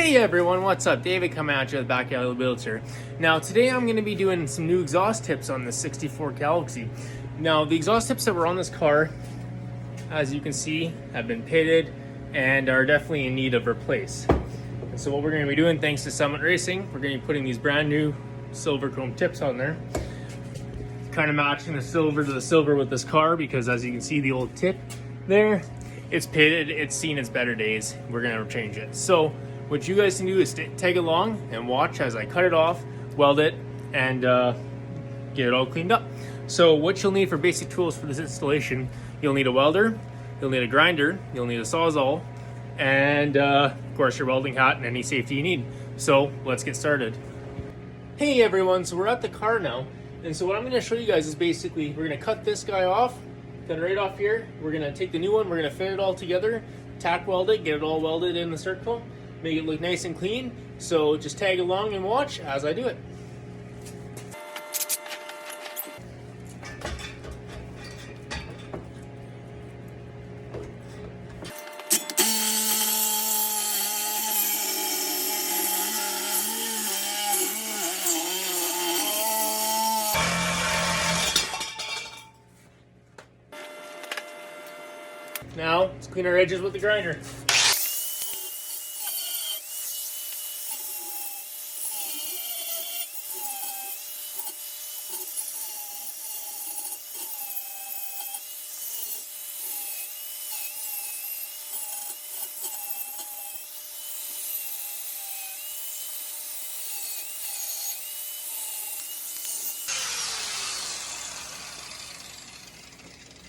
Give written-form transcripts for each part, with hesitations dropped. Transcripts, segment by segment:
Hey everyone, what's up? David coming at you with Backyard Builds here. Now today I'm going to be doing some new exhaust tips on the 64 Galaxy. Now the exhaust tips that were on this car, as you can see, have been pitted and are definitely in need of replace. And so what we're going to be doing, thanks to Summit Racing, we're going to be putting these brand new silver chrome tips on there. Kind of matching the silver to the silver with this car, because as you can see the old tip there, it's pitted, it's seen its better days. We're going to change it. So what you guys can do is tag along and watch as I cut it off, weld it, and get it all cleaned up. So what you'll need for basic tools for this installation, you'll need a welder, you'll need a grinder, you'll need a Sawzall, and of course your welding hat and any safety you need. So let's get started. Hey everyone, so we're at the car now, and so what I'm going to show you guys is basically we're going to cut this guy off, cut it right off here. We're going to take the new one, we're going to fit it all together, tack weld it, get it all welded in the circle, make it look nice and clean. So just tag along and watch as I do it. Now let's clean our edges with the grinder.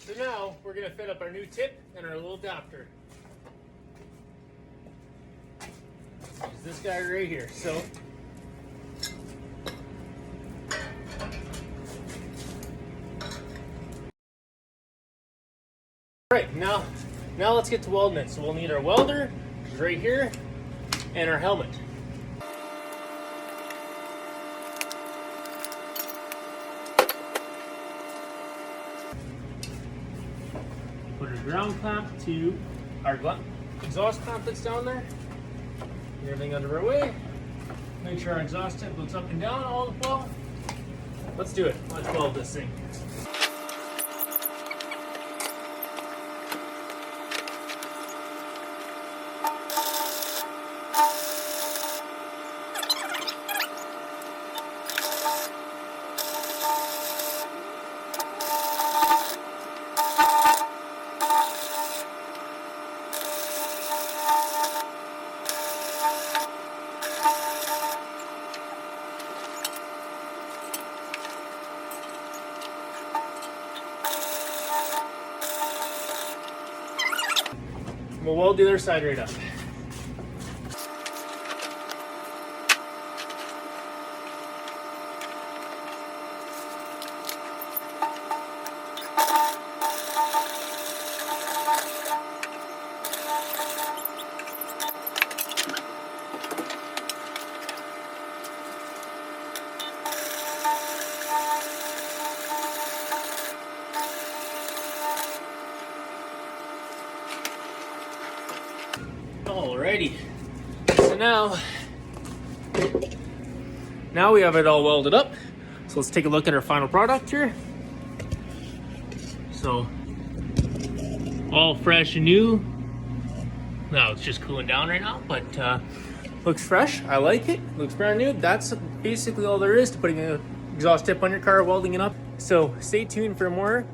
So now we're going to fit up our new tip and our little adapter. It's this guy right here. So right, now let's get to welding it. So we'll need our welder, which is right here, and our helmet. Put our ground clamp to our exhaust clamp that's down there. Get everything under our way. Make sure our exhaust tip looks up and down all well. Let's do it. Let's weld this thing. We'll weld the other side right up. Alrighty, so now we have it all welded up. So let's take a look at our final product here. So all fresh and new. Now it's just cooling down right now, but looks fresh. I like it. Looks brand new. That's basically all there is to putting an exhaust tip on your car, welding it up. So stay tuned for more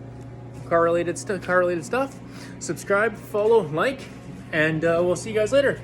car related stuff. Subscribe, follow, like, and we'll see you guys later.